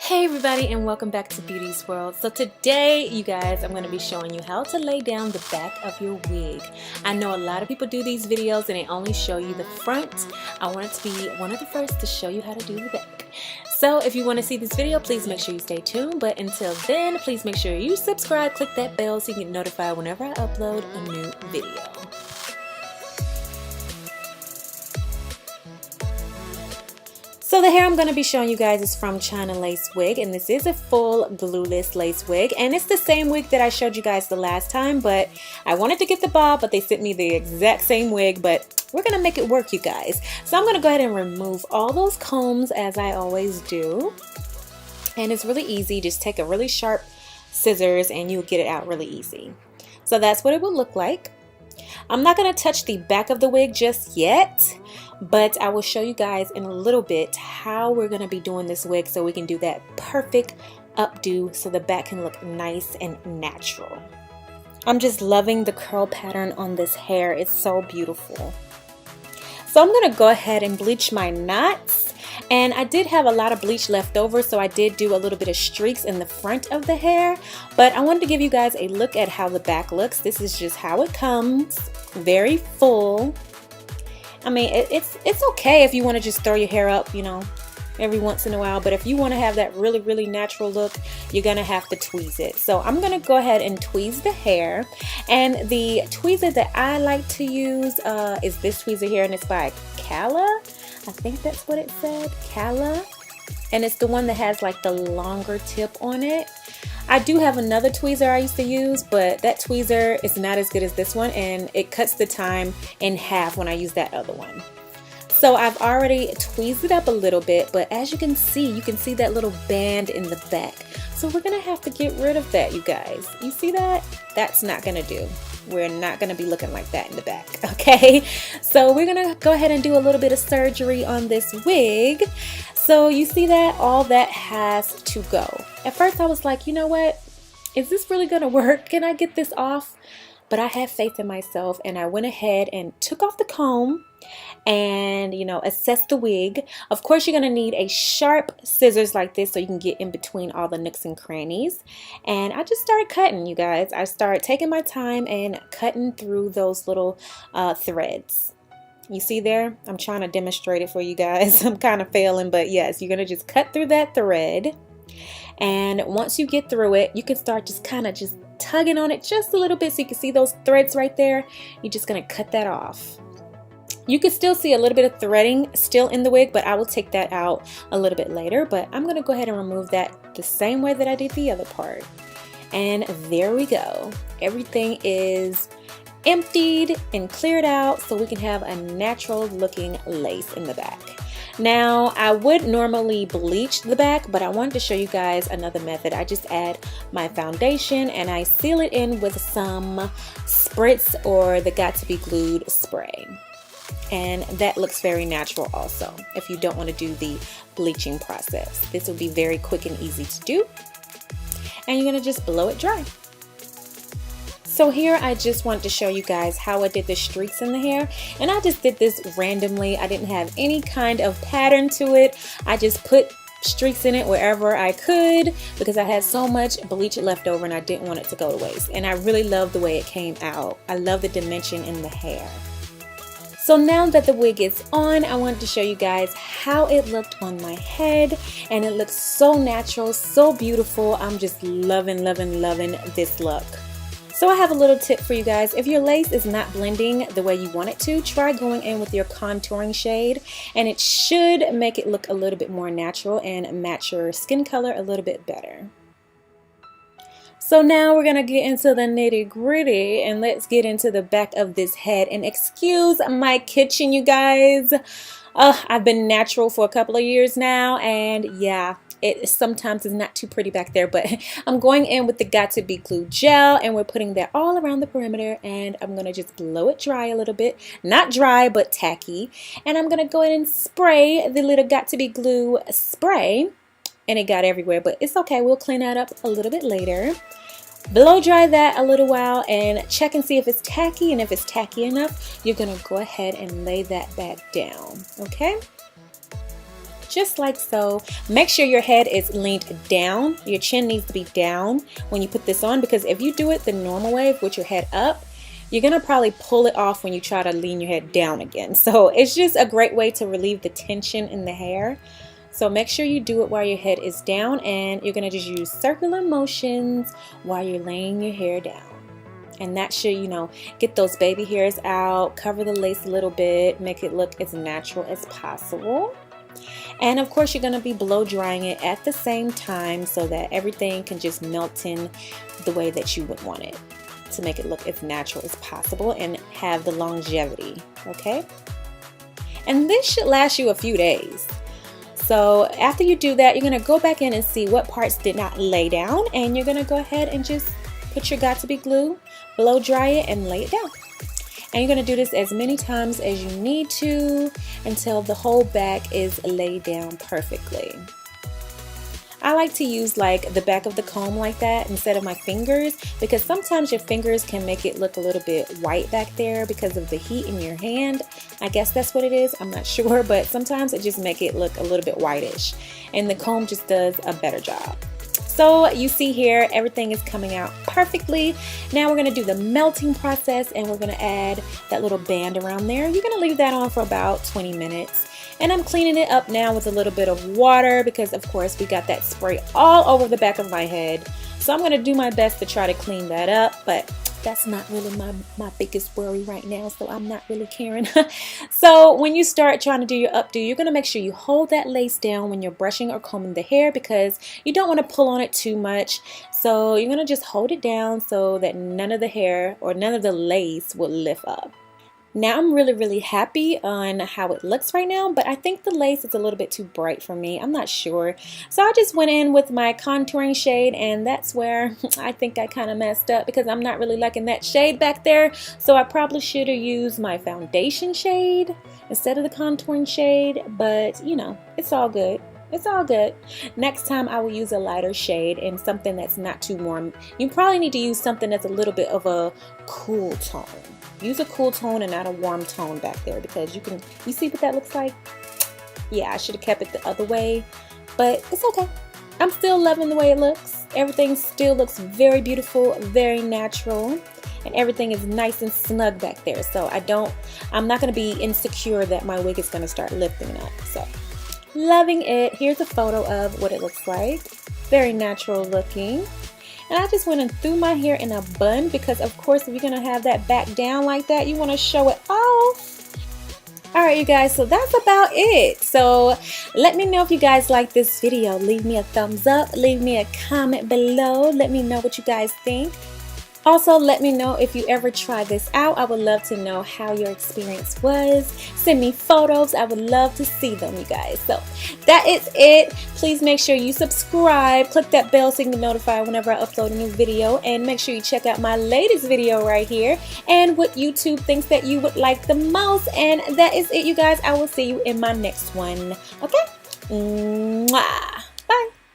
Hey everybody, and welcome back to Beauty's World. So today, you guys, I'm going to be showing you how to lay down the back of your wig. I know a lot of people do these videos and they only show you the front. I wanted to be one of the first to show you how to do the back. So if you want to see this video, please make sure you stay tuned. But until then, please make sure you subscribe, click that bell so you get notified whenever I upload a new video. So the hair I'm going to be showing you guys is from Chinalacewig, and this is a full glueless lace wig, and it's the same wig that I showed you guys the last time, but I wanted to get the bob, but they sent me the exact same wig, but we're going to make it work, you guys. So I'm going to go ahead and remove all those combs as I always do, and it's really easy. Just take a really sharp scissors and you'll get it out really easy. So that's what it will look like. I'm not going to touch the back of the wig just yet, but I will show you guys in a little bit how we're going to be doing this wig so we can do that perfect updo so the back can look nice and natural. I'm just loving the curl pattern on this hair. It's so beautiful. So I'm going to go ahead and bleach my knots, and I did have a lot of bleach left over, so I did do a little bit of streaks in the front of the hair, but I wanted to give you guys a look at how the back looks. This is just how it comes, very full. I mean, it's okay if you want to just throw your hair up, you know, every once in a while, but if you want to have that really natural look, you're gonna have to tweeze it. So I'm gonna go ahead and tweeze the hair, and the tweezer that I like to use is this tweezer here, and it's by Cala. I think that's what it said, Cala, and it's the one that has like the longer tip on it. I do have another tweezer I used to use, but that tweezer is not as good as this one, and it cuts the time in half when I use that other one. So I've already tweezed it up a little bit, but as you can see that little band in the back. So we're gonna have to get rid of that, you guys. You see that? That's not gonna do. We're not gonna be looking like that in the back, okay? So we're gonna go ahead and do a little bit of surgery on this wig. So you see that? All that has to go. At first I was like, you know what? Is this really gonna work? Can I get this off? But I had faith in myself, and I went ahead and took off the comb and, you know, assessed the wig. Of course, you're going to need a sharp scissors like this so you can get in between all the nooks and crannies. And I just started cutting, you guys. I started taking my time and cutting through those little threads. You see there? I'm trying to demonstrate it for you guys. I'm kind of failing, but yes, you're going to just cut through that thread. And once you get through it, you can start just kind of just tugging on it just a little bit so you can see those threads right there. You're just going to cut that off. You can still see a little bit of threading still in the wig, but I will take that out a little bit later. But I'm going to go ahead and remove that the same way that I did the other part. And there we go. Everything is emptied and cleared out so we can have a natural looking lace in the back. Now, I would normally bleach the back, but I wanted to show you guys another method. I just add my foundation and I seal it in with some spritz or the Got to Be Glued spray. And that looks very natural also if you don't want to do the bleaching process. This will be very quick and easy to do. And you're going to just blow it dry. So here I just want to show you guys how I did the streaks in the hair, and I just did this randomly. I didn't have any kind of pattern to it. I just put streaks in it wherever I could because I had so much bleach left over and I didn't want it to go to waste. And I really love the way it came out. I love the dimension in the hair. So now that the wig is on, I wanted to show you guys how it looked on my head, and it looks so natural, so beautiful. I'm just loving this look. So I have a little tip for you guys. If your lace is not blending the way you want it to, try going in with your contouring shade, and it should make it look a little bit more natural and match your skin color a little bit better. So now we're gonna get into the nitty-gritty, and let's get into the back of this head. And excuse my kitchen, you guys. I've been natural for a couple of years now, and yeah, it sometimes is not too pretty back there, but I'm going in with the Got to Be Glued gel, and we're putting that all around the perimeter, and I'm gonna just blow it dry a little bit. Not dry, but tacky. And I'm gonna go in and spray the little Got to Be Glue spray, and it got everywhere, but it's okay. We'll clean that up a little bit later. Blow dry that a little while and check and see if it's tacky, and if it's tacky enough, you're gonna go ahead and lay that back down, okay? just like so. Make sure your head is leaned down. Your chin needs to be down when you put this on, because if you do it the normal way with your head up, you're gonna probably pull it off when you try to lean your head down again. So it's just a great way to relieve the tension in the hair. So make sure you do it while your head is down, and you're gonna just use circular motions while you're laying your hair down. And that should, you know, get those baby hairs out, cover the lace a little bit, make it look as natural as possible. And of course, you're going to be blow drying it at the same time so that everything can just melt in the way that you would want it, to make it look as natural as possible and have the longevity, okay? And this should last you a few days. So after you do that, you're going to go back in and see what parts did not lay down, and you're going to go ahead and just put your got-to-be glue, blow dry it, and lay it down. And you're going to do this as many times as you need to until the whole back is laid down perfectly. I like to use like the back of the comb like that instead of my fingers, because sometimes your fingers can make it look a little bit white back there because of the heat in your hand. I guess that's what it is, I'm not sure, but sometimes it just make it look a little bit whitish, and the comb just does a better job. So you see here, everything is coming out perfectly. Now we're going to do the melting process, and we're going to add that little band around there. You're going to leave that on for about 20 minutes. And I'm cleaning it up now with a little bit of water, because of course we got that spray all over the back of my head. So I'm going to do my best to try to clean that up, but that's not really my biggest worry right now, so I'm not really caring. So when you start trying to do your updo, you're going to make sure you hold that lace down when you're brushing or combing the hair, because you don't want to pull on it too much. So you're going to just hold it down so that none of the hair or none of the lace will lift up. Now I'm really happy on how it looks right now, but I think the lace is a little bit too bright for me. I'm not sure. So I just went in with my contouring shade, and that's where I think I kind of messed up, because I'm not really liking that shade back there. So I probably should have used my foundation shade instead of the contouring shade, but you know, it's all good. It's all good. Next time I will use a lighter shade and something that's not too warm. You probably need to use something that's a little bit of a cool tone. Use a cool tone and not a warm tone back there, because you see what that looks like? Yeah, I should have kept it the other way, but it's okay. I'm still loving the way it looks. Everything still looks very beautiful, very natural, and everything is nice and snug back there. So I'm not going to be insecure that my wig is going to start lifting up. So loving it. Here's a photo of what it looks like. Very natural looking. And I just went and threw my hair in a bun, because of course if you're going to have that back down like that, you want to show it off. Alright you guys, so that's about it. So let me know if you guys like this video. Leave me a thumbs up, leave me a comment below, let me know what you guys think. Also, let me know if you ever try this out. I would love to know how your experience was. Send me photos. I would love to see them, you guys. So that is it. Please make sure you subscribe. Click that bell so you can get notified whenever I upload a new video. And make sure you check out my latest video right here, and what YouTube thinks that you would like the most. And that is it, you guys. I will see you in my next one. Okay? Mwah.